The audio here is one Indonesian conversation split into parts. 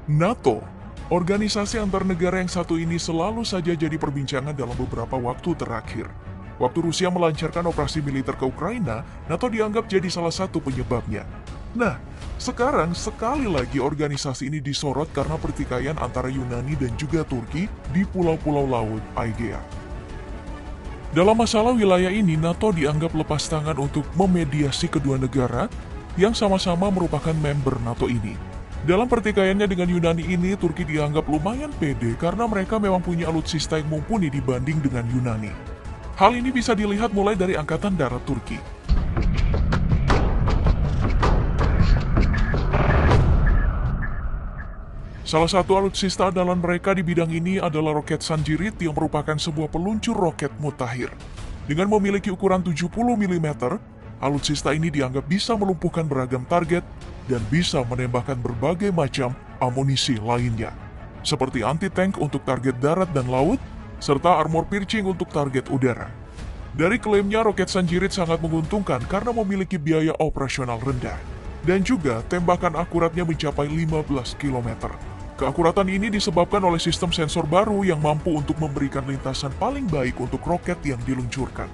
NATO, organisasi antar negara yang satu ini selalu saja jadi perbincangan dalam beberapa waktu terakhir. Waktu Rusia melancarkan operasi militer ke Ukraina, NATO dianggap jadi salah satu penyebabnya. Nah, sekarang sekali lagi organisasi ini disorot karena pertikaian antara Yunani dan juga Turki di pulau-pulau laut Aegea. Dalam masalah wilayah ini, NATO dianggap lepas tangan untuk memediasi kedua negara yang sama-sama merupakan member NATO ini. Dalam pertikaiannya dengan Yunani ini, Turki dianggap lumayan pede karena mereka memang punya alutsista yang mumpuni dibanding dengan Yunani. Hal ini bisa dilihat mulai dari Angkatan Darat Turki. Salah satu alutsista andalan mereka di bidang ini adalah roket Sanjirit yang merupakan sebuah peluncur roket mutakhir. Dengan memiliki ukuran 70 mm, alutsista ini dianggap bisa melumpuhkan beragam target dan bisa menembakkan berbagai macam amunisi lainnya, seperti anti-tank untuk target darat dan laut, serta armor piercing untuk target udara. Dari klaimnya, roket Sanjirit sangat menguntungkan karena memiliki biaya operasional rendah, dan juga tembakan akuratnya mencapai 15 km. Keakuratan ini disebabkan oleh sistem sensor baru yang mampu untuk memberikan lintasan paling baik untuk roket yang diluncurkan.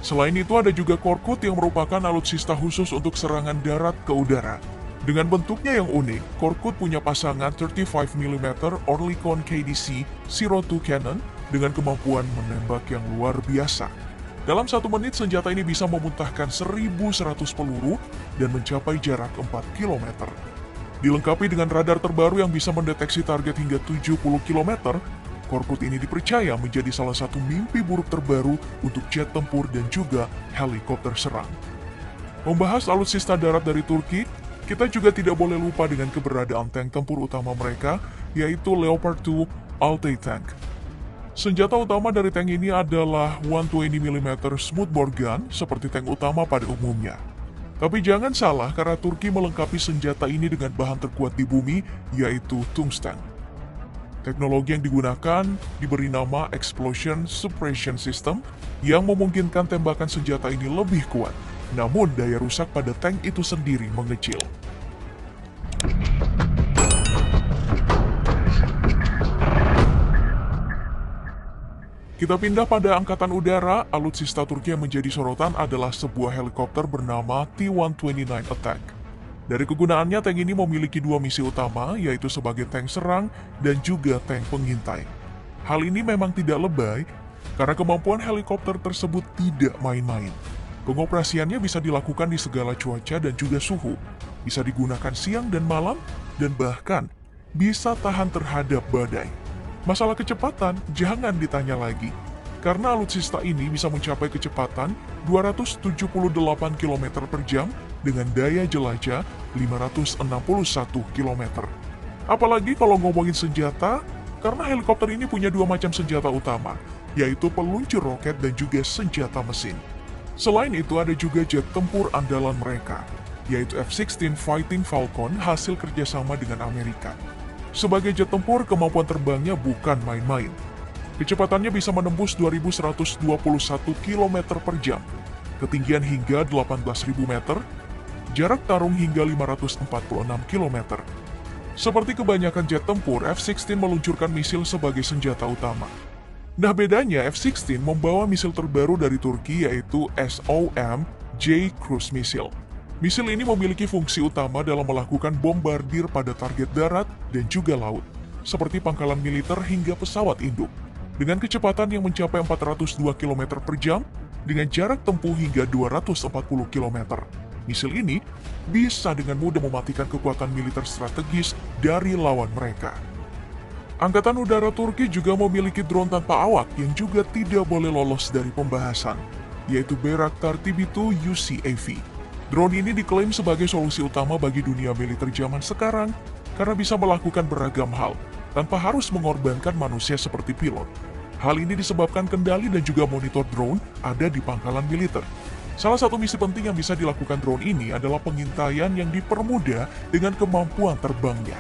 Selain itu, ada juga Korkut yang merupakan alutsista khusus untuk serangan darat ke udara. Dengan bentuknya yang unik, Korkut punya pasangan 35 mm Oerlikon KDC-02 cannon dengan kemampuan menembak yang luar biasa. Dalam 1 menit, senjata ini bisa memuntahkan 1.100 peluru dan mencapai jarak 4 km. Dilengkapi dengan radar terbaru yang bisa mendeteksi target hingga 70 km, Korkut ini dipercaya menjadi salah satu mimpi buruk terbaru untuk jet tempur dan juga helikopter serang. Membahas alutsista darat dari Turki, kita juga tidak boleh lupa dengan keberadaan tank tempur utama mereka, yaitu Leopard 2 Altay Tank. Senjata utama dari tank ini adalah 120 mm smoothbore gun seperti tank utama pada umumnya. Tapi jangan salah karena Turki melengkapi senjata ini dengan bahan terkuat di bumi, yaitu tungsten. Teknologi yang digunakan diberi nama Explosion Suppression System yang memungkinkan tembakan senjata ini lebih kuat, namun daya rusak pada tank itu sendiri mengecil. Kita pindah pada angkatan udara. Alutsista Turki yang menjadi sorotan adalah sebuah helikopter bernama T-129 Attack. Dari kegunaannya, tank ini memiliki 2 misi utama, yaitu sebagai tank serang dan juga tank pengintai. Hal ini memang tidak lebay, karena kemampuan helikopter tersebut tidak main-main. Pengoperasiannya bisa dilakukan di segala cuaca dan juga suhu, bisa digunakan siang dan malam, dan bahkan bisa tahan terhadap badai. Masalah kecepatan, jangan ditanya lagi, karena alutsista ini bisa mencapai kecepatan 278 km per jam dengan daya jelajah 561 km. Apalagi kalau ngomongin senjata, karena helikopter ini punya 2 macam senjata utama, yaitu peluncur roket dan juga senjata mesin. Selain itu, ada juga jet tempur andalan mereka, yaitu F-16 Fighting Falcon hasil kerjasama dengan Amerika. Sebagai jet tempur, kemampuan terbangnya bukan main-main. Kecepatannya bisa menembus 2.121 km per jam, ketinggian hingga 18.000 meter, jarak tarung hingga 546 km. Seperti kebanyakan jet tempur, F-16 meluncurkan misil sebagai senjata utama. Nah, bedanya F-16 membawa misil terbaru dari Turki, yaitu SOM-J Cruise Missile. Misil ini memiliki fungsi utama dalam melakukan bombardir pada target darat dan juga laut, seperti pangkalan militer hingga pesawat induk. Dengan kecepatan yang mencapai 402 km per jam, dengan jarak tempuh hingga 240 km. Misil ini bisa dengan mudah mematikan kekuatan militer strategis dari lawan mereka. Angkatan Udara Turki juga memiliki drone tanpa awak yang juga tidak boleh lolos dari pembahasan, yaitu Bayraktar TB2 UCAV. Drone ini diklaim sebagai solusi utama bagi dunia militer zaman sekarang karena bisa melakukan beragam hal tanpa harus mengorbankan manusia seperti pilot. Hal ini disebabkan kendali dan juga monitor drone ada di pangkalan militer. Salah satu misi penting yang bisa dilakukan drone ini adalah pengintaian yang dipermudah dengan kemampuan terbangnya.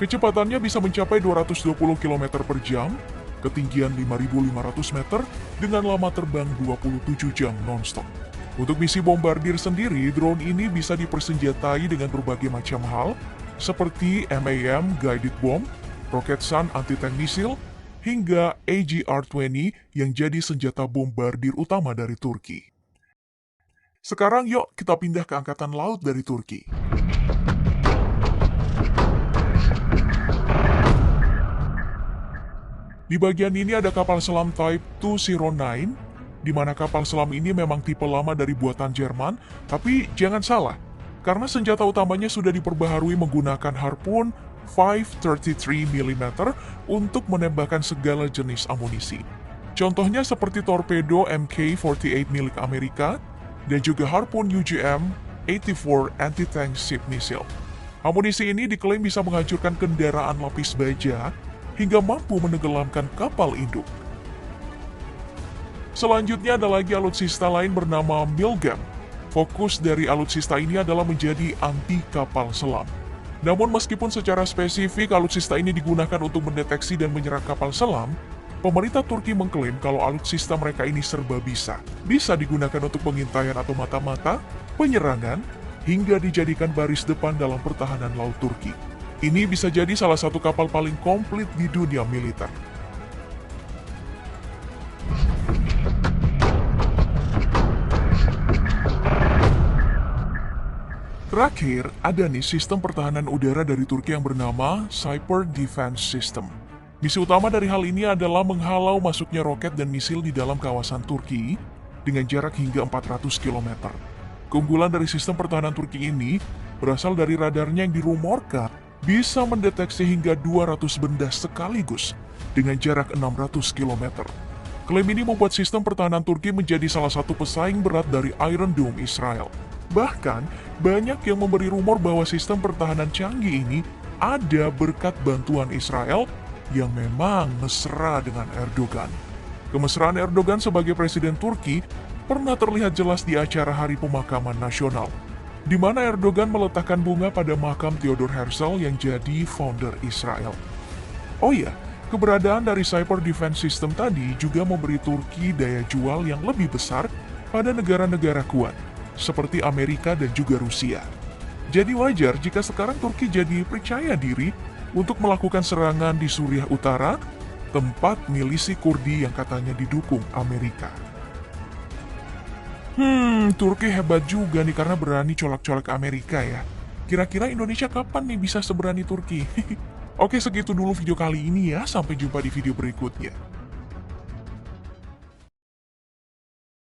Kecepatannya bisa mencapai 220 km per jam, ketinggian 5.500 meter, dengan lama terbang 27 jam non-stop. Untuk misi bombardir sendiri, drone ini bisa dipersenjatai dengan berbagai macam hal, seperti MAM Guided Bomb, Rocket Sun anti-tank misil, hingga AGR-20 yang jadi senjata bombardir utama dari Turki. Sekarang yuk kita pindah ke angkatan laut dari Turki. Di bagian ini ada kapal selam Type 209, di mana kapal selam ini memang tipe lama dari buatan Jerman, tapi jangan salah, karena senjata utamanya sudah diperbaharui menggunakan harpun 533 mm untuk menembakkan segala jenis amunisi. Contohnya seperti torpedo Mk-48 milik Amerika, dan juga harpun UGM-84 anti-tank ship missile. Amunisi ini diklaim bisa menghancurkan kendaraan lapis baja, hingga mampu menenggelamkan kapal induk. Selanjutnya ada lagi alutsista lain bernama Milgem. Fokus dari alutsista ini adalah menjadi anti kapal selam. Namun meskipun secara spesifik alutsista ini digunakan untuk mendeteksi dan menyerang kapal selam, pemerintah Turki mengklaim kalau alutsista mereka ini serba bisa. Bisa digunakan untuk pengintaian atau mata-mata, penyerangan, hingga dijadikan baris depan dalam pertahanan laut Turki. Ini bisa jadi salah satu kapal paling komplit di dunia militer. Terakhir, ada nih sistem pertahanan udara dari Turki yang bernama Cyber Defense System. Misi utama dari hal ini adalah menghalau masuknya roket dan misil di dalam kawasan Turki dengan jarak hingga 400 km. Keunggulan dari sistem pertahanan Turki ini berasal dari radarnya yang dirumorkan bisa mendeteksi hingga 200 benda sekaligus dengan jarak 600 km. Klaim ini membuat sistem pertahanan Turki menjadi salah satu pesaing berat dari Iron Dome Israel. Bahkan, banyak yang memberi rumor bahwa sistem pertahanan canggih ini ada berkat bantuan Israel yang memang mesra dengan Erdogan. Kemesraan Erdogan sebagai presiden Turki pernah terlihat jelas di acara Hari Pemakaman Nasional, di mana Erdogan meletakkan bunga pada makam Theodor Herzl yang jadi founder Israel. Oh iya, keberadaan dari Cyber Defense System tadi juga memberi Turki daya jual yang lebih besar pada negara-negara kuat, seperti Amerika dan juga Rusia. Jadi wajar jika sekarang Turki jadi percaya diri untuk melakukan serangan di Suriah Utara, tempat milisi Kurdi yang katanya didukung Amerika. Turki hebat juga nih karena berani colak-colak Amerika ya. Kira-kira Indonesia kapan nih bisa seberani Turki? Oke, segitu dulu video kali ini ya. Sampai jumpa di video berikutnya.